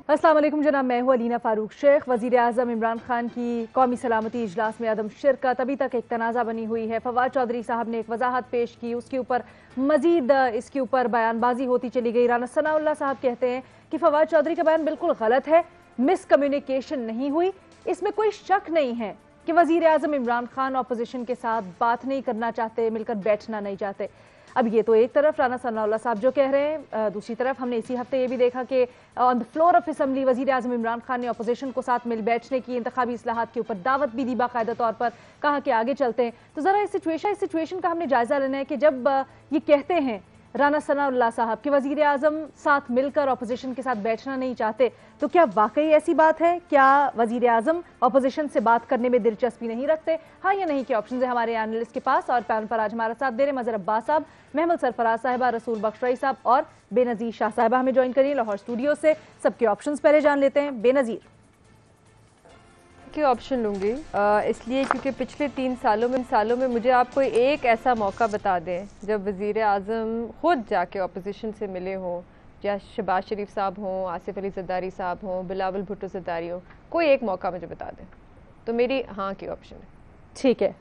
अस्सलाम वालेकुम जनाब, मैं हूँ अलीना फारूक शेख। वज़ीर आज़म इमरान खान की कौमी सलामती इजलास में अदम शिरकत अभी तक एक तनाज़ा बनी हुई है। फवाद चौधरी साहब ने एक वजाहत पेश की, उसके ऊपर मजीद इसके ऊपर बयानबाजी होती चली गई। राना सनाउल्लाह साहब कहते हैं कि फवाद चौधरी का बयान बिल्कुल गलत है, मिस कम्युनिकेशन नहीं हुई। इसमें कोई शक नहीं है कि वज़ीर आज़म इमरान खान अपोजिशन के साथ बात नहीं करना चाहते, मिलकर बैठना नहीं चाहते। अब ये तो एक तरफ राना सनाउल्लाह साहब जो कह रहे हैं, दूसरी तरफ हमने इसी हफ्ते ये भी देखा कि on the floor of assembly वज़ीर आज़म इमरान खान ने अपोजिशन को साथ मिल बैठने की, इंतखाबी इस्लाहात के ऊपर दावत भी दी बाकायदा तौर पर, कहा कि आगे चलते हैं। तो ज़रा इस सिचुएशन का हमने जायज़ा लेना है कि जब ये कहते हैं राना सनाउल्लाह साहब कि वज़ीर आज़म साथ मिलकर अपोजिशन के साथ बैठना नहीं चाहते, तो क्या वाकई ऐसी बात है? क्या वज़ीर आज़म अपोजिशन से बात करने में दिलचस्पी नहीं रखते? हाँ या नहीं के ऑप्शन है हमारे एनालिस्ट के पास। और पैनल पर आज हमारा साथ दे रहे मज़हर अब्बास साहब, महमूद सरफराज साहिबा, रसूल बख्श रई साहब और बेनज़ीर शाह साहिबा हमें ज्वाइन करिए लाहौर स्टूडियो से। सबके ऑप्शंस पहले जान लेते हैं। बेनज़ीर के ऑप्शन लूँगी इसलिए क्योंकि पिछले 3 सालों में मुझे आप कोई एक ऐसा मौका बता दें जब वज़ीर आज़म ख़ुद जाके अपोजिशन से मिले हों, या शहबाज शरीफ साहब हों, आसिफ अली ज़रदारी साहब हों, बिलावल भुट्टो ज़रदारी हो, कोई एक मौका मुझे बता दें तो मेरी हाँ की ऑप्शन है। ठीक है,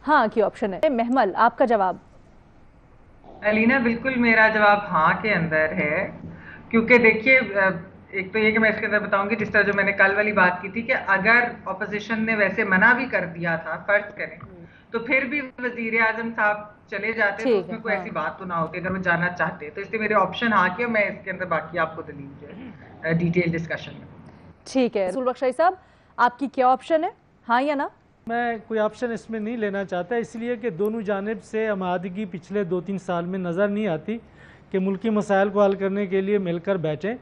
हाँ की ऑप्शन है। महमल, आपका जवाब? अलीना, बिल्कुल मेरा जवाब हाँ के अंदर है, क्योंकि देखिए एक तो ये कि मैं इसके अंदर बताऊंगी, जिस तरह जो मैंने कल वाली बात की थी कि अगर अपोजिशन ने वैसे मना भी कर दिया था, फर्ज करें, तो फिर भी वजीर आजम साहब चले जाते तो उसमें कोई ऐसी बात तो ना होती अगर वो जाना चाहते। तो इसलिए मेरे ऑप्शन हाँ के, मैं इसके अंदर बाकी आपको दलील जो है डिटेल डिस्कशन में। ठीक है, रसूल बख्श रई साहब आपकी क्या ऑप्शन है, हाँ या ना? मैं कोई ऑप्शन इसमें नहीं लेना चाहता, इसलिए कि दोनों जानिब से आमादगी पिछले 2-3 साल में नज़र नहीं आती कि मुल्की मसाइल को हल करने के लिए मिलकर बैठें।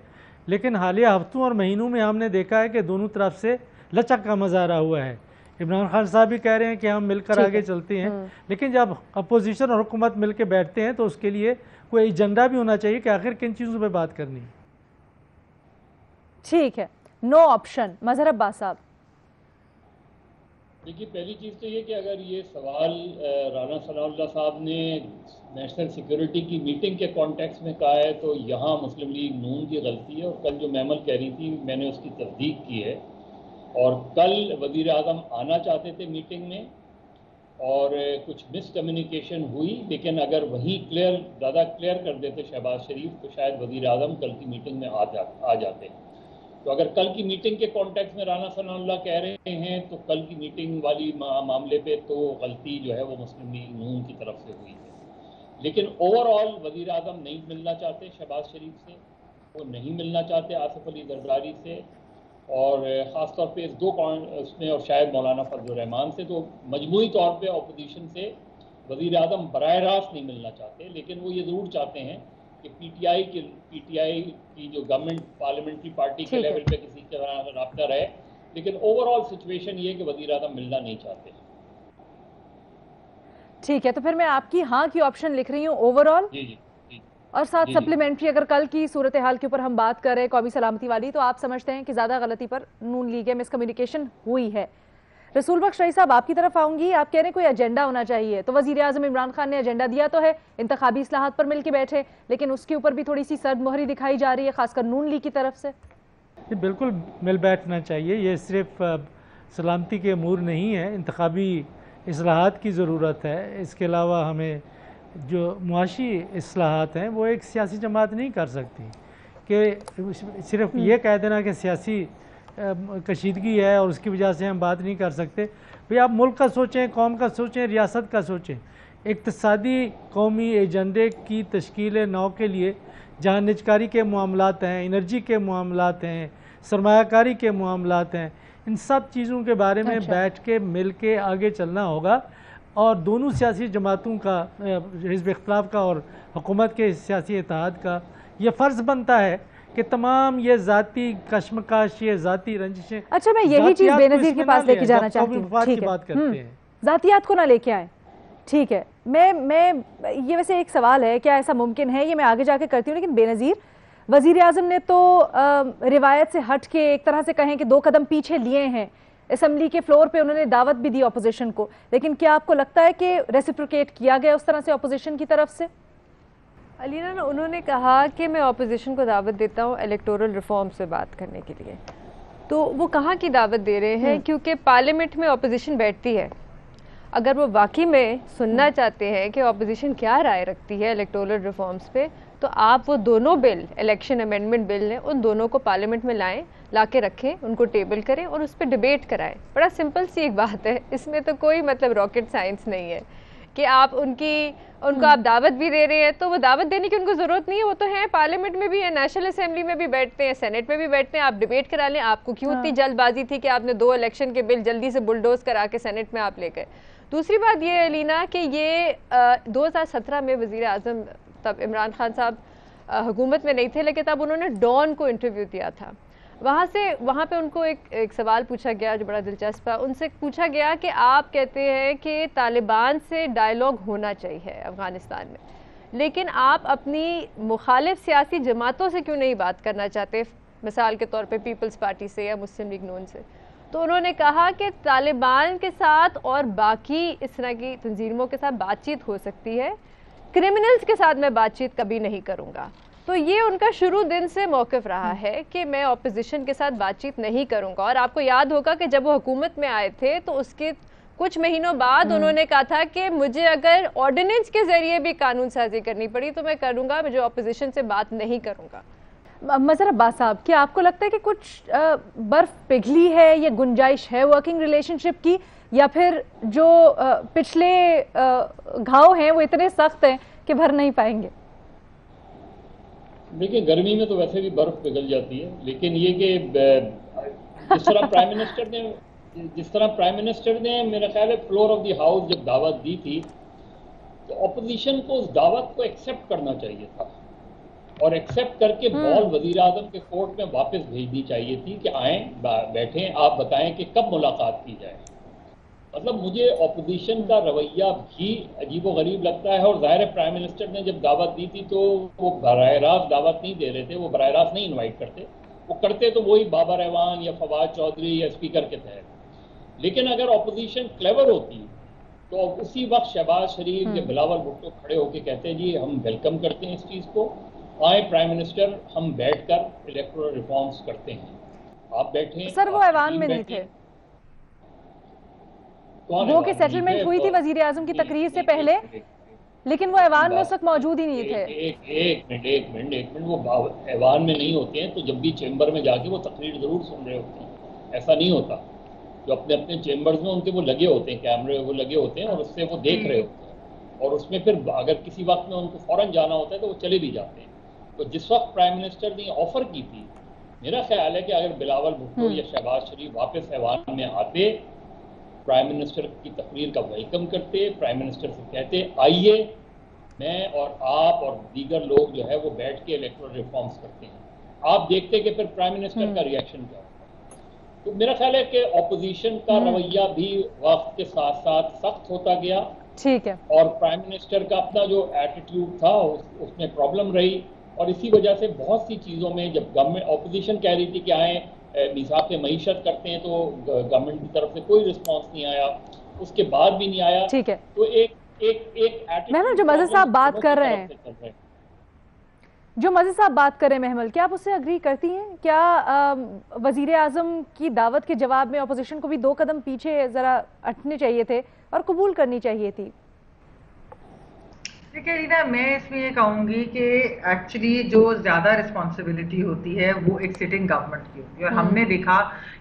लेकिन हालिया हफ्तों और महीनों में हमने देखा है कि दोनों तरफ से लचक का मज़ारा हुआ है। इमरान खान साहब भी कह रहे हैं कि हम मिलकर आगे चलते हैं, लेकिन जब अपोजिशन और हुकूमत मिलकर बैठते हैं तो उसके लिए कोई एजेंडा भी होना चाहिए कि आखिर किन चीज़ों पर बात करनी है। ठीक है, नो ऑप्शन। मज़हर अब्बास साहब? देखिए, पहली चीज़ तो ये कि अगर ये सवाल राना सनाउल्लाह साहब ने नेशनल सिक्योरिटी की मीटिंग के कॉन्टेक्स्ट में कहा है तो यहाँ मुस्लिम लीग नून की गलती है। और कल जो महमल कह रही थी मैंने उसकी तस्दीक की है, और कल वज़ीर आज़म आना चाहते थे मीटिंग में और कुछ मिस कम्युनिकेशन हुई, लेकिन अगर वही ज़्यादा क्लियर कर देते शहबाज शरीफ तो शायद वज़ीर आज़म कल की मीटिंग में आ जाते। तो अगर कल की मीटिंग के कॉन्टेक्स्ट में राना सनाउल्लाह कह रहे हैं तो कल की मीटिंग वाली मामले पे तो गलती जो है वो मुस्लिम लीग नून की तरफ से हुई है। लेकिन ओवरऑल वज़ीर आज़म नहीं मिलना चाहते शहबाज शरीफ से, वो नहीं मिलना चाहते आसिफ अली ज़रदारी से, और ख़ास तौर पे इस 2 उसमें और शायद मौलाना फजल रहमान से। तो मजमूई तौर पे अपोजिशन से वज़ीर आज़म बराह रास्त नहीं मिलना चाहते, लेकिन वो ये ज़रूर चाहते हैं कि पीटीआई की जो गवर्नमेंट पार्लियामेंट्री पार्टी के लेवल पे किसी के रब्ता रहे। लेकिन ओवरऑल सिचुएशन ये कि वज़ीर आज़म मिलना नहीं चाहते। ठीक है, तो फिर मैं आपकी हाँ की ऑप्शन लिख रही हूँ ओवरऑल। जी जी, और साथ सप्लीमेंट्री अगर कल की सूरत हाल के ऊपर हम बात कर रहे हैं कौमी सलामती वाली, तो आप समझते हैं कि ज़्यादा गलती पर नून लीग है, मिसकम्युनिकेशन हुई है। रसूल बख्श रई साहब आपकी तरफ आऊंगी, आप कह रहे हैं कोई एजेंडा होना चाहिए, तो वज़ीर आज़म इमरान खान ने एजेंडा दिया तो है, इंतखाबी इस्लाहात पर मिलकर बैठे, लेकिन उसके ऊपर भी थोड़ी सी सर्द मोहरी दिखाई जा रही है खासकर नून लीग की तरफ से। बिल्कुल मिल बैठना चाहिए, ये सिर्फ सलामती के अमूर नहीं है, इंतखाबी इस्लाहात की ज़रूरत है। इसके अलावा हमें जो मुआशी इस्लाहात हैं वो एक सियासी जमात नहीं कर सकती कि सिर्फ ये कह देना कि सियासी कशीदगी है और उसकी वजह से हम बात नहीं कर सकते। भाई आप मुल्क का सोचें, कौम का सोचें, रियासत का सोचें। इक्तिसादी कौमी एजेंडे की तश्कील नौ के लिए जहाँ निजकारी के मामलात हैं, एनर्जी के मामलात हैं, सरमायाकारी के मामलात हैं, इन सब चीज़ों के बारे में बैठ के मिल के आगे चलना होगा। और दोनों सियासी जमातों का, हिज़्ब इख्तिलाफ का और हुकूमत के सियासी इत्तेहाद का ये फ़र्ज़ बनता है कि तमाम ये ज़ाती कश्मकश, ये ज़ाती रंजिशें, अच्छा मैं यही चीज़ बेनज़ीर के पास लेके जाना चाहती हूँ। ठीक है, ज़ातियात को ना लेके आए। ठीक है, मैं ये वैसे एक सवाल है, क्या ऐसा मुमकिन है, ये मैं आगे जाके करती हूँ, लेकिन बेनज़ीर वज़ीर आज़म ने तो रिवायत से हट के एक तरह से कहें कि 2 कदम पीछे लिए हैं। असेंबली के फ्लोर पे उन्होंने दावत भी दी अपोजिशन को, लेकिन क्या आपको लगता है कि रेसिप्रोकेट किया गया उस तरह से अपोजिशन की तरफ से? अलीना, उन्होंने कहा कि मैं अपोजिशन को दावत देता हूँ इलेक्टोरल रिफॉर्म से बात करने के लिए। तो वो कहाँ की दावत दे रहे हैं? क्योंकि पार्लियामेंट में अपोजिशन बैठती है। अगर वो वाकई में सुनना चाहते हैं कि अपोजिशन क्या राय रखती है इलेक्टोरल रिफॉर्म्स पे, तो आप वो दोनों बिल, इलेक्शन अमेंडमेंट बिल ने, उन दोनों को पार्लियामेंट में लाएं, ला के रखें, उनको टेबल करें और उस पर डिबेट कराएं। बड़ा सिंपल सी एक बात है, इसमें तो कोई मतलब रॉकेट साइंस नहीं है कि आप उनको आप दावत भी दे रहे हैं, तो वो दावत देने की उनको ज़रूरत नहीं है। वो तो हैं, पार्लियामेंट में भी है, नेशनल असेंबली में भी बैठते हैं, सेनेट में भी बैठते हैं, आप डिबेट करा लें। आपको क्यों इतनी जल्दबाजी थी कि आपने 2 इलेक्शन के बिल जल्दी से बुलडोज करा के सेनेट में आप ले गए? दूसरी बात ये है लीना कि ये 2017 में वज़ीर आज़म, तब इमरान खान साहब हुकूमत में नहीं थे, लेकिन तब उन्होंने डॉन को इंटरव्यू दिया था। वहाँ पे उनको एक सवाल पूछा गया जो बड़ा दिलचस्प है। उनसे पूछा गया कि आप कहते हैं कि तालिबान से डायलॉग होना चाहिए अफ़गानिस्तान में, लेकिन आप अपनी मुखालिफ सियासी जमातों से क्यों नहीं बात करना चाहते, मिसाल के तौर पे पीपल्स पार्टी से या मुस्लिम लीग नून से? तो उन्होंने कहा कि तालिबान के साथ और बाकी इस तरह की तंजीमों के साथ बातचीत हो सकती है, क्रिमिनल्स के साथ मैं बातचीत कभी नहीं करूँगा। तो ये उनका शुरू दिन से मौक़िफ़ रहा है कि मैं अपोजिशन के साथ बातचीत नहीं करूँगा। और आपको याद होगा कि जब वो हुकूमत में आए थे तो उसके कुछ महीनों बाद उन्होंने कहा था कि मुझे अगर ऑर्डिनेंस के ज़रिए भी कानून साजी करनी पड़ी तो मैं करूँगा, मुझे अपोजिशन से बात नहीं करूँगा। मज़हर अब्बास साहब, क्या आपको लगता है कि कुछ बर्फ़ पिघली है या गुंजाइश है वर्किंग रिलेशनशिप की, या फिर जो पिछले घाव हैं वो इतने सख्त हैं कि भर नहीं पाएंगे? देखिए, गर्मी में तो वैसे भी बर्फ पिघल जाती है, लेकिन ये कि जिस तरह प्राइम मिनिस्टर ने मेरा ख्याल है फ्लोर ऑफ द हाउस जब दावत दी थी, तो अपोजिशन को उस दावत को एक्सेप्ट करना चाहिए था और एक्सेप्ट करके बॉल वजीर आजम के कोर्ट में वापस भेजनी चाहिए थी कि आएँ, बैठें, आप बताएं कि कब मुलाकात की जाए। मतलब मुझे अपोजिशन का रवैया भी अजीबो गरीब लगता है। और ज़ाहिर है प्राइम मिनिस्टर ने जब दावत दी थी तो वो बराह रास्त दावत नहीं दे रहे थे, वो बराह रास्त नहीं इन्वाइट करते, वो करते तो वही बाबर रहमान या फवाद चौधरी या स्पीकर के तहत। लेकिन अगर अपोजिशन क्लेवर होती तो उसी वक्त शहबाज शरीफ या बिलावल भुट्टो खड़े होकर कहते जी हम वेलकम करते हैं इस चीज़ को, आए प्राइम मिनिस्टर, हम बैठकर इलेक्टोरल रिफॉर्म्स करते हैं, आप बैठे। सर वो ऐवान में नहीं थे, वो कि सेटलमेंट हुई थी वजीर आजम की तकरीर से पहले, लेकिन वो ऐवान में उस वक्त मौजूद ही नहीं थे। एक मिनट, वो ऐवान में नहीं होते हैं तो जब भी चेंबर में जाके वो तकरीर जरूर सुन रहे होते हैं। ऐसा नहीं होता, जो अपने अपने चेंबर्स में उनके वो लगे होते हैं, कैमरे वो लगे होते हैं और उससे वो देख रहे होते हैं, और उसमें फिर अगर किसी वक्त में उनको फौरन जाना होता है तो वो चले भी जाते हैं। तो जिस वक्त प्राइम मिनिस्टर ने ऑफर की थी, मेरा ख्याल है कि अगर बिलावल भुट्टो या शहबाज शरीफ वापस ऐवान में आते, प्राइम मिनिस्टर की तकरीर का वेलकम करते, प्राइम मिनिस्टर से कहते आइए, मैं और आप और दीगर लोग जो है वो बैठ के इलेक्टोरल रिफॉर्म्स करते हैं, आप देखते कि फिर प्राइम मिनिस्टर का रिएक्शन क्या होता। तो मेरा ख्याल है कि ऑपोजिशन का रवैया भी वक्त के साथ साथ सख्त होता गया, ठीक है, और प्राइम मिनिस्टर का अपना जो एटीट्यूड था उसमें प्रॉब्लम रही, और इसी वजह से बहुत सी चीज़ों में जब गवर्नमेंट ऑपोजिशन कह रही थी कि आए निसाब मईशत करते हैं, तो गवर्नमेंट की तरफ से कोई रिस्पांस नहीं आया, उसके बाद भी नहीं आया। ठीक है, तो एक महमल जो मज़हर साहब बात कर रहे हैं, महमल, क्या आप उससे अग्री करती हैं? क्या वजीर आजम की दावत के जवाब में अपोजिशन को भी 2 कदम पीछे जरा हटने चाहिए थे और कबूल करनी चाहिए थी? देखिए रीना, मैं इसमें ये कहूँगी कि एक्चुअली जो ज़्यादा रिस्पॉन्सिबिलिटी होती है वो एक सिटिंग गवर्नमेंट की होती है, और हमने देखा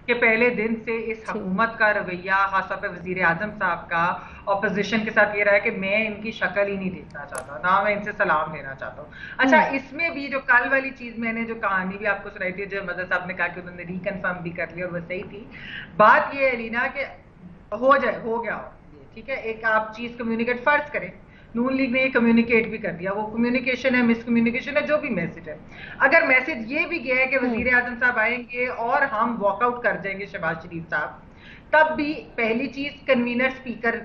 कि पहले दिन से इस हुकूमत का रवैया, खासतौर पर वज़ीर आज़म साहब का अपोजिशन के साथ ये रहा है कि मैं इनकी शक्ल ही नहीं देखना चाहता, ना मैं इनसे सलाम लेना चाहता हूँ। अच्छा, इसमें भी जो कल वाली चीज़ मैंने जो कहानी भी आपको सुनाई थी, जो मज़हर साहब ने कहा कि उन्होंने रिकन्फर्म भी कर लिया और वो सही थी, बात ये है लीना कि हो गया, ठीक है, एक आप चीज़ कम्युनिकेट फर्ज करें, नून लीग ने ये कम्युनिकेट भी कर दिया, वो कम्युनिकेशन है, मिसकम्युनिकेशन है, जो भी मैसेज है, अगर मैसेज ये भी गया है कि वजीर आजम साहब आएंगे और हम वॉकआउट कर जाएंगे शहबाज शरीफ साहब, तब भी पहली चीज कन्वीनर स्पीकर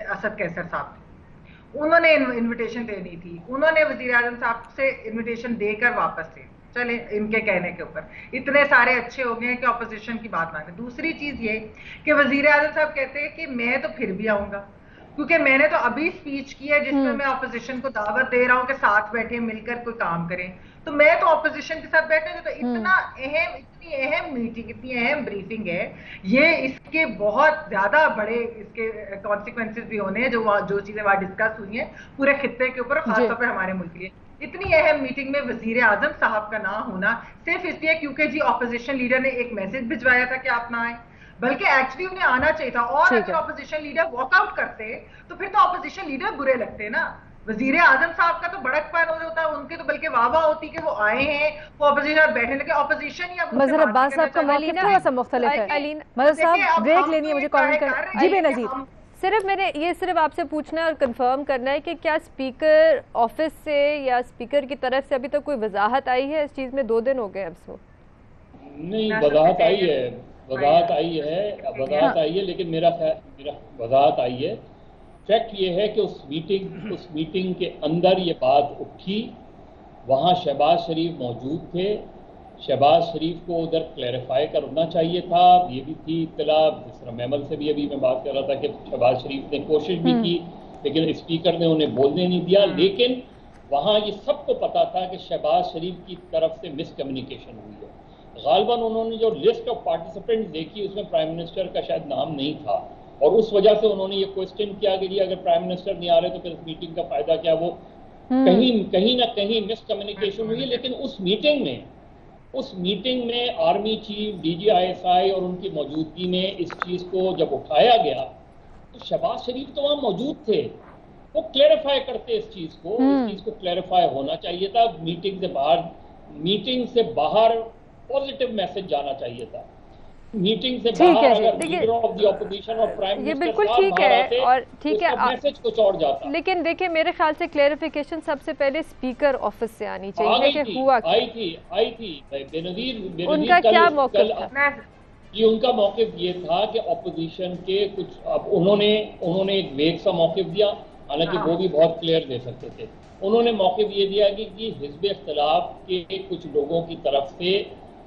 असद कैसर साहब थे, उन्होंने इन्विटेशन देनी थी, उन्होंने वजीर आजम साहब से इन्विटेशन देकर वापस थे, चले इनके कहने के ऊपर इतने सारे अच्छे हो गए हैं कि ऑपोजिशन की बात माने। दूसरी चीज ये कि वजीर आजम साहब कहते हैं कि मैं तो फिर भी आऊंगा, کیونکہ میں نے تو ابھی اسپیچ کی ہے جس میں میں اپوزیشن کو دعوت دے رہا ہوں کہ ساتھ بیٹھے مل کر کوئی کام کریں. تو میں تو اپوزیشن کے ساتھ بیٹھنے تو اتنی اہم میٹنگ, اتنی اہم بریفنگ ہے, یہ اس کے بہت زیادہ بڑے اس کے کانسیکوینسز بھی ہونے ہیں جو چیزیں وہاں ڈسکس ہوئی ہیں پورے خطے کے اوپر, خاص طور پہ ہمارے ملک کے لیے. اتنی اہم میٹنگ میں وزیر اعظم صاحب کا نہ ہونا صرف اس لیے کیونکہ جی اپوزیشن لیڈر نے ایک میسج بھجوایا تھا کہ آپ نہ آئیں, بلکہ ایکچولی انہیں آنا چاہیے تھا. اور اگر اپوزیشن لیڈر واک آؤٹ کرتے تو پھر تو اپوزیشن لیڈر برے لگتے نا. وزیر اعظم صاحب کا تو بڑک پان ہوتا ہے, ان کے تو بلکہ واہ واہ ہوتی کہ وہ آئے ہیں, وہ اپوزیشن بیٹھنے لگے. اپوزیشن ہی اب مظہر عباس صاحب کا موقف تھوڑا سا مختلف ہے. مظہر صاحب بریک لینی ہے مجھے کامنٹ کرنا. جی بے نظیر, صرف میں نے یہ صرف آپ سے پوچھنا ہے اور کنفرم کرنا ہے کہ کیا اسپیکر آفس سے یا اسپیکر کی طرف سے ابھی تک کوئی وضاحت آئی ہے اس چیز میں؟ 2 دن ہو گئے اب سو. نہیں, وضاحت آئی ہے, لیکن میرا وضاحت آئی ہے. فیکٹ یہ ہے کہ اس میٹنگ کے اندر یہ بات اٹھی, وہاں شہباز شریف موجود تھے. شہباز شریف کو ادھر کلیریفائی کرنا چاہیے تھا. یہ بھی تھی اطلاع, جس طرح میمل سے بھی ابھی میں بات کر رہا تھا کہ شہباز شریف نے کوشش بھی کی لیکن اسپیکر نے انہیں بولنے نہیں دیا. لیکن وہاں یہ سب کو پتا تھا کہ شہباز شریف کی طرف سے مس کمیونیکیشن ہوئی ہے. غالباً انہوں نے جو لسٹ آف پارٹیسپینٹ دیکھی اس میں پرائم منسٹر کا شاید نام نہیں تھا, اور اس وجہ سے انہوں نے یہ کوشچن کیا کہ اگر پرائم منسٹر نہیں آ رہے تو پھر اس میٹنگ کا فائدہ کیا. وہ کہیں نہ کہیں مس کمیونیکیشن ہوئی ہے. لیکن اس میٹنگ میں army chief, D G I S I اور ان کی موجودگی میں اس چیز کو جب اٹھایا گیا تو شہباز شریف تو وہاں موجود تھے, وہ کلیریفائی کرتے اس چیز کو کلیریفائی ہونا چاہیے تھا. میٹنگ سے باہر پازیٹیو میسج جانا چاہیے تھا. میٹنگ سے باہر اگر لیڈر آف دی اپوزیشن اور پرائم منسٹر یہ بالکل ٹھیک ہے, اور ٹھیک ہے میسج کچھ اور جاتا. لیکن دیکھیں میرے خیال سے کلیریفیکیشن سب سے پہلے اسپیکر آفس سے آنی چاہیے کہ ہوا آئی تھی بے نظیر. ان کا کیا موقف تھا؟ ان کا موقف یہ تھا کہ اپوزیشن کے کچھ, اب انہوں نے ایک ویگ سا موقف دیا, حالانکہ وہ بھی بہت کلیئر دے سکتے تھے. انہوں نے موقف یہ دیا کہ حزب اختلاف کے کچھ لوگوں کی طرف سے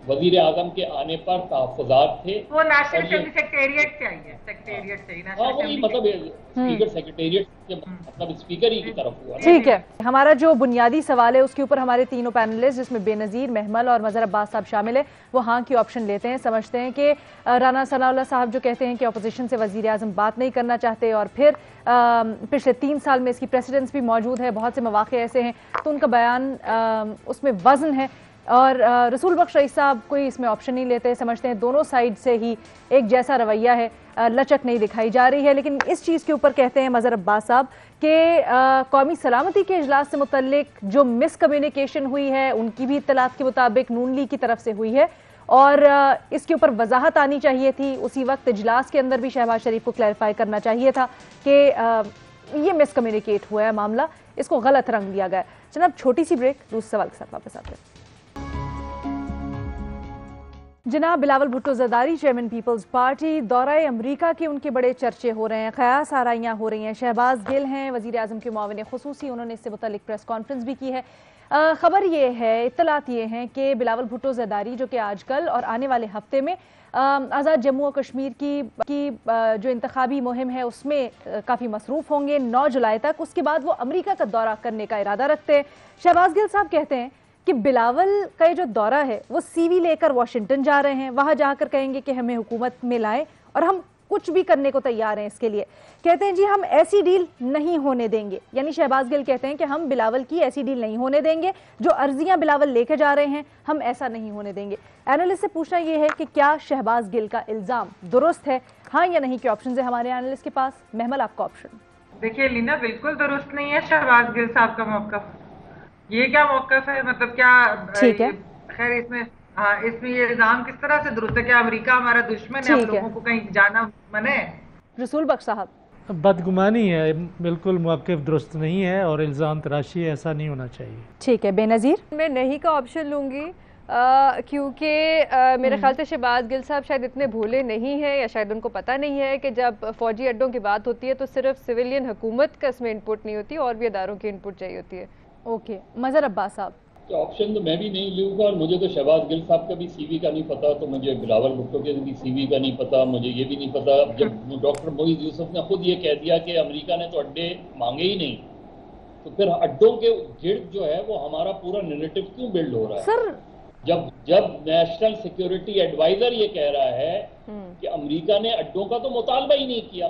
وزیر اعظم کے آنے پر تحفظات تھے. وہ نیشنل اسمبلی سیکریٹریٹ سے آئی ہے, سیکریٹریٹ سے. ہاں وہی مطلب اسپیکر سیکریٹریٹ سے مطلب اسپیکر ہی کی طرف ہوا. ٹھیک ہے, ہمارا جو بنیادی سوال ہے اس کے اوپر ہمارے تینوں پینلسٹ جس میں بے نظیر, محمل اور مظہر عباس صاحب شامل ہیں, وہ ہاں کی آپشن لیتے ہیں. سمجھتے ہیں کہ رانا ثناء اللہ صاحب جو کہتے ہیں کہ اپوزیشن سے وزیر اعظم بات نہیں کرنا چاہتے, اور پھر پچھلے 3 سال میں اس کی پریسیڈنس بھی موجود ہے, بہت سے مواقع ایسے ہیں, تو ان کا بیان اس میں وزن ہے. اور رسول بخش رئیس صاحب کوئی اس میں آپشن نہیں لیتے, سمجھتے ہیں دونوں سائیڈ سے ہی ایک جیسا رویہ ہے, لچک نہیں دکھائی جا رہی ہے. لیکن اس چیز کے اوپر کہتے ہیں مظہر عباس صاحب کہ قومی سلامتی کے اجلاس سے متعلق جو مس کمیونیکیشن ہوئی ہے ان کی بھی اطلاعات کے مطابق نون لیگ کی طرف سے ہوئی ہے, اور اس کے اوپر وضاحت آنی چاہیے تھی. اسی وقت اجلاس کے اندر بھی شہباز شریف کو کلیریفائی کرنا چاہیے تھا کہ یہ مس کمیونیکیٹ ہوا ہے معاملہ, اس کو غلط رنگ دیا گیا. جناب چھوٹی سی بریک, دوسرے سوال کے ساتھ واپس آتے ہیں. جناب Bilawal Bhutto Zardari chairman Peoples Party, دورہ امریکہ کے ان کے بڑے چرچے ہو رہے ہیں, قیاس آرائیاں ہو رہی ہیں. شہباز گل ہیں وزیر اعظم کے معاون خصوصی, انہوں نے اس سے متعلق پریس کانفرنس بھی کی ہے. خبر یہ ہے, اطلاعات یہ ہیں کہ بلاول بھٹو زرداری جو کہ آج کل اور آنے والے ہفتے میں آزاد جموں و کشمیر کی جو انتخابی مہم ہے اس میں کافی مصروف ہوں گے 9 جولائی تک. اس کے بعد وہ امریکہ کا دورہ کرنے کا ارادہ رکھتے ہیں. شہباز گل صاحب کہتے ہیں کہ بلاول کا یہ جو دورہ ہے وہ سی وی لے کر واشنگٹن جا رہے ہیں, وہاں جا کر کہیں گے کہ ہمیں حکومت میں لائیں اور ہم کچھ بھی کرنے کو تیار ہیں اس کے لیے. کہتے ہیں جی ہم ایسی ڈیل نہیں ہونے دیں گے, یعنی شہباز گل کہتے ہیں کہ ہم بلاول کی ایسی ڈیل نہیں ہونے دیں گے, جو عرضیاں بلاول لے کے جا رہے ہیں ہم ایسا نہیں ہونے دیں گے. اینالسٹ سے پوچھنا یہ ہے کہ کیا شہباز گل کا الزام درست ہے, ہاں یا نہیں کے آپشنز ہیں ہمارے اینالسٹ کے پاس. محمل آپ کا آپشن. دیکھیے لینا, بالکل درست نہیں ہے شہباز گل صاحب کا موقف. یہ کیا موقف ہے, مطلب کیا ٹھیک ہے, خیر اس میں یہ الزام کس طرح سے درست ہے؟ کیا امریکہ ہمارا دشمن ہے, ہم لوگوں کو کہیں جانا منع ہے؟ رسول بخش صاحب. بدگمانی ہے, بالکل موقف درست نہیں ہے اور الزام تراشی ہے, ایسا نہیں ہونا چاہیے. ٹھیک ہے, بے نظیر. میں نہیں کا آپشن لوں گی کیونکہ میرے خیال سے شہباز گل صاحب شاید اتنے بھولے نہیں ہیں, یا شاید ان کو پتہ نہیں ہے کہ جب فوجی اڈوں کی بات ہوتی ہے تو صرف سویلین حکومت کا اس میں انپٹ نہیں ہوتی, اور بھی اداروں کی انپٹ چاہیے ہوتی ہے. اوکے, مظہر عباس صاحب. ऑप्शन तो मैं भी नहीं लूँगा, और मुझे तो शहबाज गिल साहब का भी सीवी का नहीं पता, तो मुझे बिलावल भुट्टो के भी सीवी का नहीं पता, मुझे ये भी नहीं पता। जब डॉक्टर मोईज यूसुफ ने खुद ये कह दिया कि अमेरिका ने तो अड्डे मांगे ही नहीं, तो फिर अड्डों के गिर्द जो है वो हमारा पूरा नैरेटिव क्यों बिल्ड हो रहा है? सर जब नेशनल सिक्योरिटी एडवाइजर ये कह रहा है कि अमेरिका ने अड्डों का तो मुतालबा ही नहीं किया,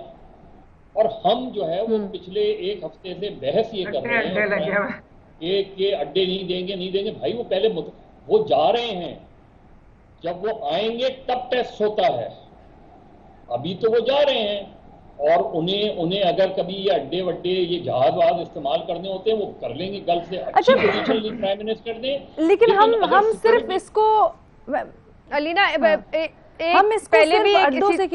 और हम जो है वो पिछले एक हफ्ते से बहस ये कर रहे हैं कि अड्डे नहीं देंगे। भाई वो पहले वो जा रहे हैं, जब वो आएंगे तब टेस्ट होता है, अभी तो वो जा रहे हैं, और उन्हें अगर कभी ये अड्डे वड्डे ये जहाज वहाज इस्तेमाल करने होते हैं वो कर लेंगे गल्फ से। अच्छी पोजीशन प्राइम मिनिस्टर ने, लेकिन हम सिर्फ इसको अलीना हम इसको पहले भी अड्डों से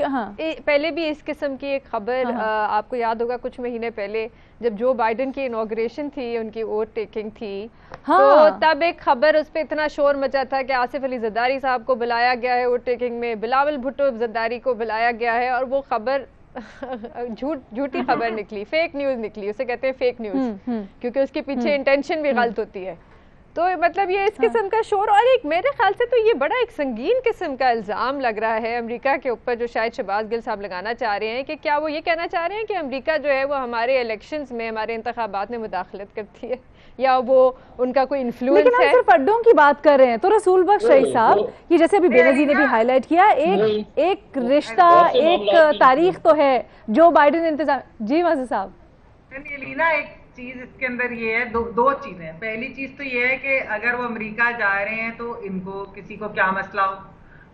पहले भी इस किस्म की एक खबर आपको याद होगा कुछ महीने पहले जब जो बाइडेन की इनॉग्रेशन थी, उनकी वोट टेकिंग थी, तो तब एक खबर उस पर इतना शोर मचा था कि आसिफ अली जरदारी साहब को बुलाया गया है वोट टेकिंग में, बिलावल भुट्टो जरदारी को बुलाया गया है, और वो खबर झूठी खबर निकली, फेक न्यूज निकली, उसे कहते हैं फेक न्यूज, क्योंकि उसके पीछे इंटेंशन भी गलत होती है। तो मतलब ये इस किस्म का शोर, और एक मेरे ख्याल से तो ये बड़ा एक संगीन किस्म का इल्ज़ाम लग रहा है अमेरिका के ऊपर, जो शायद शहबाज गिल साहब लगाना चाह रहे हैं कि क्या वो ये कहना चाह रहे हैं कि अमेरिका जो है वो हमारे इलेक्शंस में, हमारे इंतखाबात में मुदाखलत करती है, या वो उनका कोई इन्फ्लुएंस है? लेकिन हम सिर्फ अड्डों की बात कर रहे हैं, तो रसूल बख्श रईस साहब, ये जैसे अभी बेनज़ीर ने भी हाईलाइट किया, एक रिश्ता, एक तारीख तो है जो बाइडेन इंतजाम। जी माजिद साहब। लीना, एक चीज इसके अंदर ये है, दो चीजें। पहली चीज तो ये है कि अगर वो अमेरिका जा रहे हैं तो इनको किसी को क्या मसला हो,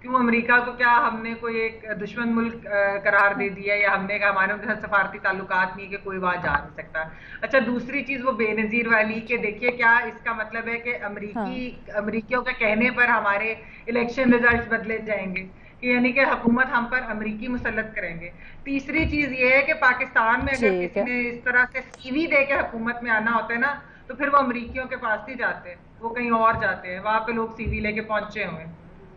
क्यों अमेरिका को क्या हमने कोई एक दुश्मन मुल्क करार दे दिया, या हमने कहा हमारे उनके सफारती ताल्लुकात नहीं कि कोई वहां जा नहीं सकता। अच्छा, दूसरी चीज वो बेनजीर वाली के देखिए, क्या इसका मतलब है कि अमरीकियों के कहने पर हमारे इलेक्शन रिजल्ट बदले जाएंगे, यानी कि हुकूमत हम पर अमरीकी मुसल्लत करेंगे। तीसरी चीज ये है कि पाकिस्तान में अगर किसी ने इस तरह से सीवी दे के हुकूमत में आना होता है ना, तो फिर वो अमरीकियों के पास नहीं जाते, वो कहीं और जाते हैं, वहां पे लोग सीवी लेके पहुंचे हुए।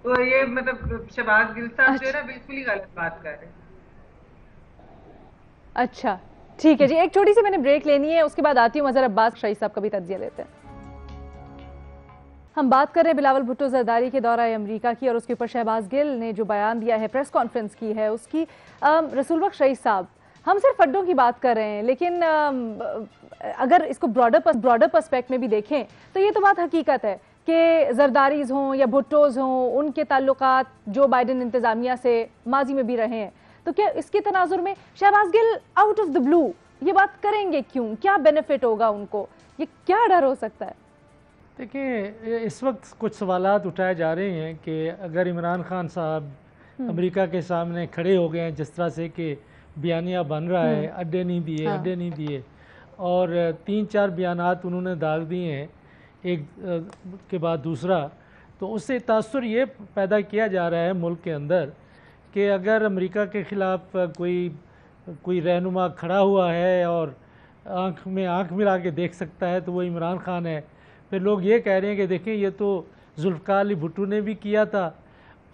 तो ये मतलब शहबाज गिल साहब जो है ना बिल्कुल ही गलत बात कर रहे हैं। अच्छा ठीक है जी, एक छोटी सी मैंने ब्रेक लेनी है, उसके बाद आती हूँ मजहर अब्बास शहीद साहब का भी तज्जिया लेते हैं। हम बात कर रहे हैं बिलावल भुट्टो जरदारी के दौरा अमेरिका की, और उसके ऊपर शहबाज गिल ने जो बयान दिया है, प्रेस कॉन्फ्रेंस की है उसकी। रसूल बख्श रईस साहब, हम सिर्फ अड्डों की बात कर रहे हैं, लेकिन अगर इसको ब्रॉडर पर्सपेक्ट में भी देखें तो ये तो बात हकीकत है कि जरदारीज हों या भुट्टोज हों, उनके ताल्लुकात जो बाइडेन इंतज़ामिया से माजी में भी रहे हैं, तो क्या इसके तनाजुर में Shahbaz Gill out of the blue ये बात करेंगे क्यों? क्या बेनिफिट होगा उनको? ये क्या डर हो सकता है? देखिए, इस वक्त कुछ सवालात उठाए जा रहे हैं कि अगर इमरान खान साहब अमेरिका के सामने खड़े हो गए हैं जिस तरह से कि बयानिया बन रहा है, अड्डे नहीं दिए, अड्डे नहीं दिए, और 3-4 बयानात उन्होंने डाल दिए हैं एक के बाद दूसरा, तो उससे तासुर ये पैदा किया जा रहा है मुल्क के अंदर कि अगर अमेरिका के ख़िलाफ़ कोई रहनुमा खड़ा हुआ है और आँख में आँख मिला के देख सकता है तो वो इमरान खान है। फिर लोग ये कह रहे हैं कि देखें ये तो जुल्फ़िकार अली भुट्टो ने भी किया था,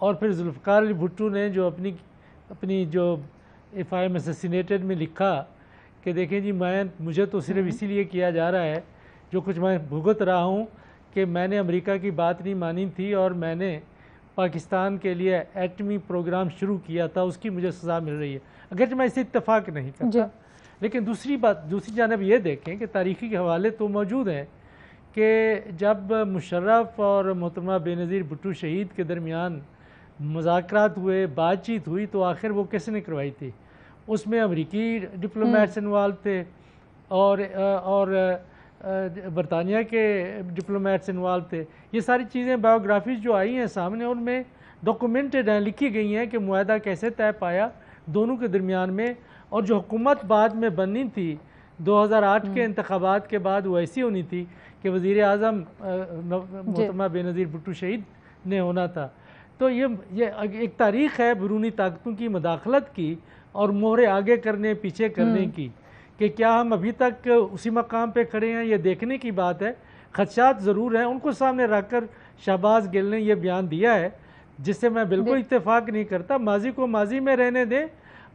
और फिर जुल्फ़िकार अली भुट्टो ने जो अपनी जो एफआईएम असैसिनेटेड में लिखा कि देखें जी मुझे तो सिर्फ इसीलिए किया जा रहा है, जो कुछ मैं भुगत रहा हूँ कि मैंने अमेरिका की बात नहीं मानी थी और मैंने पाकिस्तान के लिए एटमी प्रोग्राम शुरू किया था, उसकी मुझे सज़ा मिल रही है, अगरचे मैं इससे इत्तेफाक नहीं करता। लेकिन दूसरी जानब ये देखें कि तारीख़ी के हवाले तो मौजूद हैं कि जब मुशर्रफ और मोहतरमा बेनज़ीर भुट्टो शहीद के दरमियान मुज़ाकरात हुए, बातचीत हुई, तो आखिर वो किसने करवाई थी? उसमें अमरीकी डिप्लोमेट्स इन्वॉल्व थे और बरतानिया के डिप्लोमेट्स इन्वॉल्व थे। ये सारी चीज़ें बायोग्राफीज जो आई हैं सामने, उनमें डॉक्यूमेंटेड हैं, लिखी गई हैं कि मुआहदा कैसे तय पाया दोनों के दरमियान में, और जो हुकूमत बाद में बननी थी 2008 के इंतखाबात के बाद वो ऐसी होनी थी कि वज़ीर आज़म मोहतरमा बेनज़ीर भुट्टो शहीद ने होना था। तो ये एक तारीख़ है बैरूनी ताकतों की मदाखलत की और मोहरे आगे करने पीछे करने की, कि क्या हम अभी तक उसी मकाम पे खड़े हैं, ये देखने की बात है। खदशात ज़रूर हैं, उनको सामने रखकर शहबाज गिल ने यह बयान दिया है जिससे मैं बिल्कुल इत्तेफाक नहीं करता। माजी को माजी में रहने दें,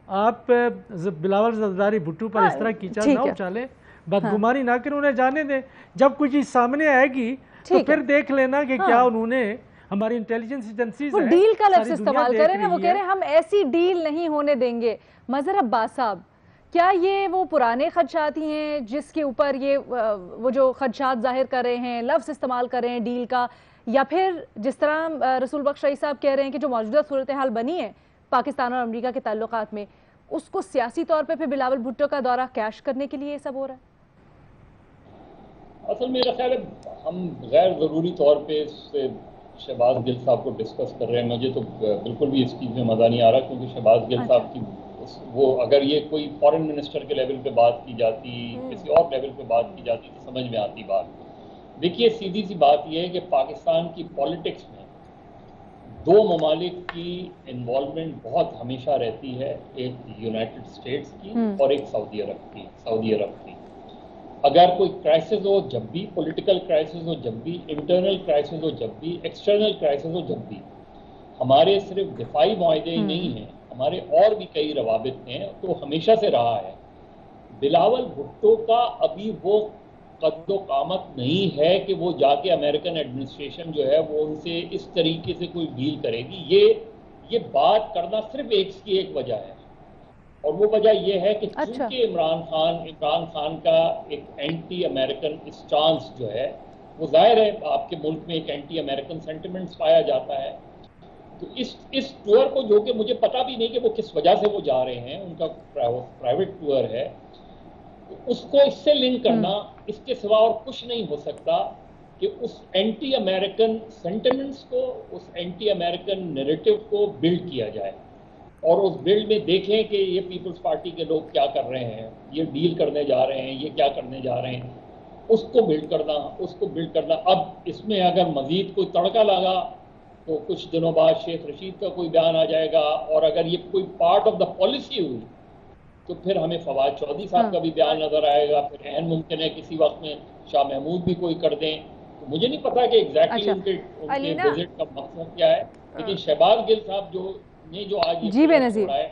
आप बिलावल जरदारी भुट्टो पर इस तरह कीचड़ ना उछालें, बदगुमानी ना करें, उन्हें जाने दें। जब कोई चीज़ सामने आएगी तो फिर देख लेना कि क्या उन्होंने हमारी इंटेलिजेंस एजेंसीज वो डील का लफ्ज इस्तेमाल करें ना, वो कह रहे हैं हम ऐसी डील नहीं होने देंगे। मजहर अब्बास साहब, क्या ये वो पुराने खदशात ही हैं जिसके ऊपर ये वो जो खदशात जाहिर कर रहे हैं, लफ्ज इस्तेमाल कर रहे हैं डील का, या फिर जिस तरह रसूल बख्श रईस साहब कह रहे हैं कि जो मौजूदा सूरत हाल बनी है पाकिस्तान और अमेरिका के ताल्लुकात में, उसको सियासी तौर पे फिर बिलावल भुट्टो का दौरा कैश करने के लिए ये सब हो रहा है? असल मेरा ख्याल है हम गैर ज़रूरी तौर पे इससे शहबाज गिल साहब को डिस्कस कर रहे हैं। मुझे तो बिल्कुल भी इस चीज़ में मज़ा नहीं आ रहा, क्योंकि शहबाज गिल साहब की वो अगर ये कोई फॉरेन मिनिस्टर के लेवल पे बात की जाती, किसी और लेवल पे बात की जाती तो समझ में आती बात। देखिए, सीधी सी बात यह है कि पाकिस्तान की पॉलिटिक्स में दो ममालिक की इन्वॉल्वमेंट बहुत हमेशा रहती है, एक यूनाइटेड स्टेट्स की और एक सऊदी अरब की। अगर कोई क्राइसिस हो जब भी, पॉलिटिकल क्राइसिस हो जब भी, इंटरनल क्राइसिस हो जब भी, एक्सटर्नल क्राइसिस हो जब भी, हमारे सिर्फ दिफाई मुआहदे ही नहीं हैं, हमारे और भी कई रवाबित हैं, तो हमेशा से रहा है। बिलावल भुट्टो का अभी वो कद्दो कामत नहीं है कि वो जाके अमेरिकन एडमिनिस्ट्रेशन जो है वो उनसे इस तरीके से कोई डील करेगी। ये बात करना सिर्फ एक वजह है, और वो वजह ये है कि चूंकि इमरान खान का एक एंटी अमेरिकन स्टांस जो है, वो जाहिर है आपके मुल्क में एक एंटी अमेरिकन सेंटिमेंट्स पाया जाता है। तो इस टूर को, जो कि मुझे पता भी नहीं कि वो किस वजह से वो जा रहे हैं, उनका प्राइवेट टूर है, तो उसको इससे लिंक करना, इसके सिवा और कुछ नहीं हो सकता कि उस एंटी अमेरिकन सेंटिमेंट्स को, उस एंटी अमेरिकन नैरेटिव को बिल्ड किया जाए, और उस बिल्ड में देखें कि ये पीपल्स पार्टी के लोग क्या कर रहे हैं, ये डील करने जा रहे हैं, ये क्या करने जा रहे हैं, उसको बिल्ड करना। अब इसमें अगर मजीद कोई तड़का लगा तो कुछ दिनों बाद शेख रशीद का कोई बयान आ जाएगा, और अगर ये कोई पार्ट ऑफ द पॉलिसी हुई तो फिर हमें फवाद चौधरी साहब का भी बयान नजर आएगा, फिर अहम मुमकिन है किसी वक्त में शाह महमूद भी कोई कर दें। तो मुझे नहीं पता कि एग्जैक्टली उनके विजिट का मकसद क्या है, लेकिन शहबाज गिल साहब जो आज ये है,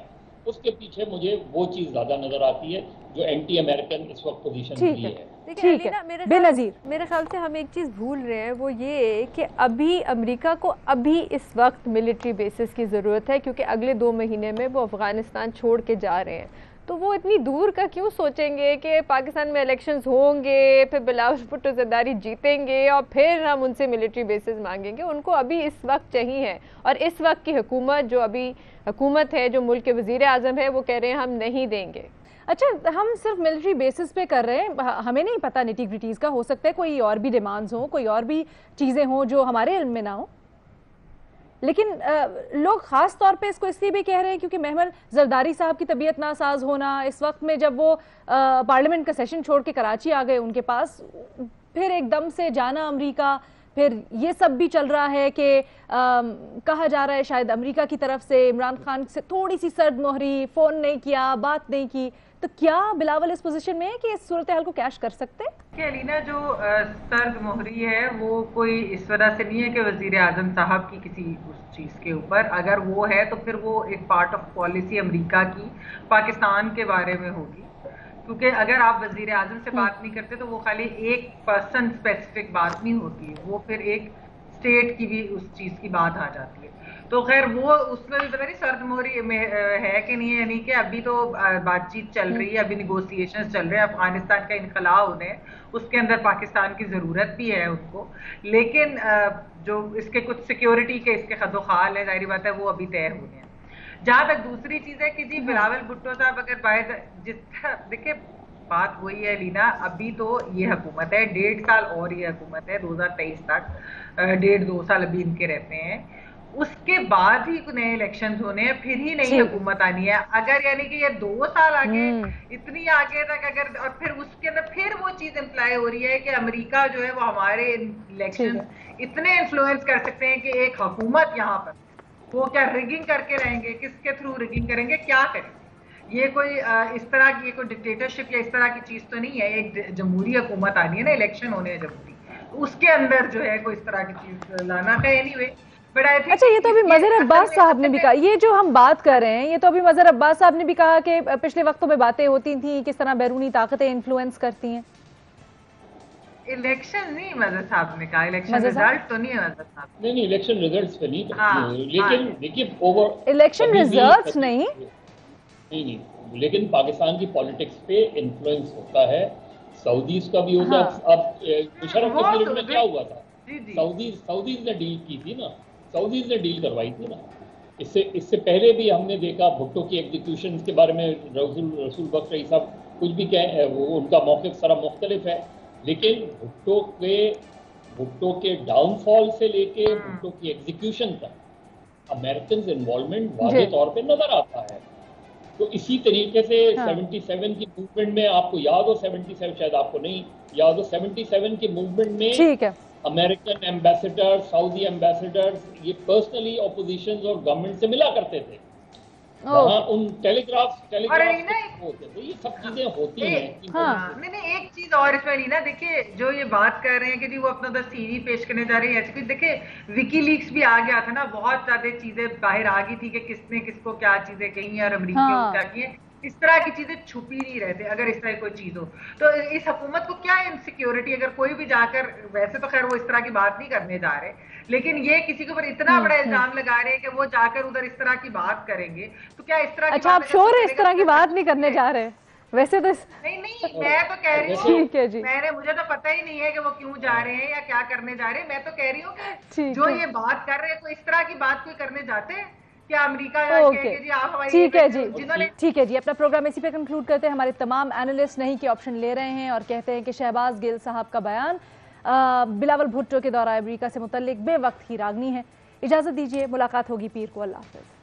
उसके पीछे मुझे वो चीज ज्यादा नजर आती है जो एंटी अमेरिकन इस वक्त पोजीशन ली है। ठीक है, मेरे ख्याल से हम एक चीज़ भूल रहे हैं, वो ये कि अभी अमेरिका को अभी इस वक्त मिलिट्री बेसिस की ज़रूरत है, क्योंकि अगले 2 महीने में वो अफ़गानिस्तान छोड़ के जा रहे हैं। तो वो इतनी दूर का क्यों सोचेंगे कि पाकिस्तान में इलेक्शंस होंगे, फिर बिलावल भुट्टो ज़रदारी जीतेंगे और फिर हम उनसे मिलिट्री बेसिस मांगेंगे। उनको अभी इस वक्त चाहिए है, और इस वक्त की हुकूमत, जो अभी हुकूमत है, जो मुल्क के वज़ीर आज़म है, वो कह रहे हैं हम नहीं देंगे। अच्छा, हम सिर्फ मिलिट्री बेसिस पे कर रहे हैं, हमें नहीं पता निटी-ग्रिटीज़ का, हो सकता है कोई और भी डिमांड्स हो, कोई और भी चीज़ें हों जो हमारे इल्म में ना हो, लेकिन लोग ख़ास तौर पे इसको इसलिए भी कह रहे हैं क्योंकि महमल ज़रदारी साहब की तबीयत नासाज होना, इस वक्त में जब वो पार्लियामेंट का सेशन छोड़ के कराची आ गए उनके पास, फिर एकदम से जाना अमेरिका, फिर ये सब भी चल रहा है कि कहा जा रहा है शायद अमेरिका की तरफ से इमरान खान से थोड़ी सी सर्द मोहरी, फ़ोन नहीं किया, बात नहीं की। तो क्या बिलावल इस पोजीशन में है कि इस सूरत हाल को कैश कर सकते हैं? कि अलीना, जो सर्द मोहरी है वो कोई इस वजह से नहीं है कि वजीर आजम साहब की किसी उस चीज़ के ऊपर, अगर वो है तो फिर वो एक पार्ट ऑफ पॉलिसी अमेरिका की पाकिस्तान के बारे में होगी, क्योंकि अगर आप वजीर आजम से बात नहीं करते तो वो खाली एक पर्सन स्पेसिफिक बात नहीं होती है, वो फिर एक स्टेट की भी उस चीज़ की बात आ जाती है। तो खैर वो उसमें भी पता नहीं सर्द मोहरी में है कि नहीं, यानी कि अभी तो बातचीत चल रही है, अभी निगोसिएशंस चल रहे हैं, अफगानिस्तान का इनखला होने, उसके अंदर पाकिस्तान की ज़रूरत भी है उनको, लेकिन जो इसके कुछ सिक्योरिटी के इसके खदोखाल है, जाहिर बात है वो अभी तय होने हैं। जहाँ तक दूसरी चीज़ है कि जी बिलावल भुट्टो साहब अगर बाहर, देखिए बात वही है लीना, अभी तो ये हुकूमत है, 1.5 साल और ये हुकूमत है, 2023 तक 1.5-2 साल अभी इनके रहते हैं, उसके बाद ही नए इलेक्शंस होने हैं, फिर ही नई हुकूमत आनी है। अगर यानी कि ये 2 साल आगे, इतनी आगे तक अगर, और फिर उसके अंदर फिर वो चीज इम्प्लाई हो रही है कि अमेरिका जो है वो हमारे इलेक्शन इतने इन्फ्लुएंस कर सकते हैं कि एक हुकूमत यहाँ पर वो क्या रिगिंग करके रहेंगे, किसके थ्रू रिगिंग करेंगे, क्या करेंगे। ये कोई इस तरह की कोई डिक्टेटरशिप या इस तरह की चीज तो नहीं है, एक जमहूरी हुकूमत आनी है ना, इलेक्शन होने हैं जमहूरी, उसके अंदर जो है कोई इस तरह की चीज लाना है। एनीवे, अच्छा, ये तो अभी मजहर अब्बास साहब ने भी कहा, ये जो हम बात कर रहे हैं, ये तो अभी मजहर अब्बास साहब ने भी कहा कि पिछले वक्तों में बातें होती थी किस तरह बैरूनी ताकतें इन्फ्लुएंस करती हैं। इलेक्शन नहीं मजहर साहब ने कहा, इलेक्शन रिजल्ट तो नहीं है मजहर साहब। नहीं इलेक्शन रिजल्ट्स पे नहीं, हाँ, लेकिन देखिए ओवर इलेक्शन रिजल्ट्स नहीं, लेकिन पाकिस्तान की पॉलिटिक्स पे इन्फ्लुएंस होता है, सऊदीज का भी होगा। अब मुशर्रफ के पीरियड में क्या हुआ था, सऊदीज ने डील की थी ना, सऊदीज ने डील करवाई थी ना। इससे पहले भी हमने देखा भुट्टो की एग्जीक्यूशन के बारे में रसूल बख्श रईस साहब कुछ भी कहें, वो उनका मौक़िफ़ सारा मुख्तलिफ है, लेकिन भुट्टो के डाउनफॉल से लेके भुट्टो की एग्जीक्यूशन तक अमेरिकन इन्वॉल्वमेंट वाज़ेह तौर पे नजर आता है। तो इसी तरीके से 77 की मूवमेंट में, आपको याद हो 77, शायद आपको नहीं याद हो, 77 की मूवमेंट में ठीक है, अमेरिकन एम्बेसडर, सऊदी एम्बेसडर्स ये पर्सनली ऑपोजिशन और गवर्नमेंट से मिला करते थे, वहाँ उन टेलीग्राफ होते थे, ये सब चीजें होती हैं। नहीं एक चीज और इसमें लीना, देखिए जो ये बात कर रहे हैं कि जी वो अपना सीवी पेश करने जा रही है, ऐसे कुछ देखिए विकीलीक्स भी आ गया था ना, बहुत ज्यादा चीजें बाहर आ गई थी कि किसने किसको क्या चीजें कही और अमरीकी को क्या की है, इस तरह की चीजें छुपी नहीं रहते। अगर इस तरह की कोई चीज हो तो इस हुकूमत को क्या इनसिक्योरिटी, अगर कोई भी जाकर, वैसे तो खैर वो इस तरह की बात नहीं करने जा रहे, लेकिन ये किसी के ऊपर इतना बड़ा इल्जाम लगा रहे हैं कि वो जाकर उधर इस तरह की बात करेंगे, तो क्या इस तरह की अच्छा आप श्योर है इस तरह की बात नहीं करने जा रहे? वैसे तो नहीं मैं तो कह रही हूँ, ठीक है जी, मुझे तो पता ही नहीं है कि वो क्यों जा रहे हैं या क्या करने जा रहे हैं। मैं तो कह रही हूँ कि जो ये बात कर रहे हैं, तो इस तरह की बात कोई करने जाते हैं क्या अमेरिका? ठीक है जी, ठीक है जी, अपना प्रोग्राम इसी पे कंक्लूड करते हैं। हमारे तमाम एनालिस्ट नहीं के ऑप्शन ले रहे हैं और कहते हैं कि शहबाज गिल साहब का बयान बिलावल भुट्टो के दौरा अमेरिका से मुतल्लिक बेवक्त ही रागनी है। इजाजत दीजिए, मुलाकात होगी पीर को। अल्लाह हाफ़िज़।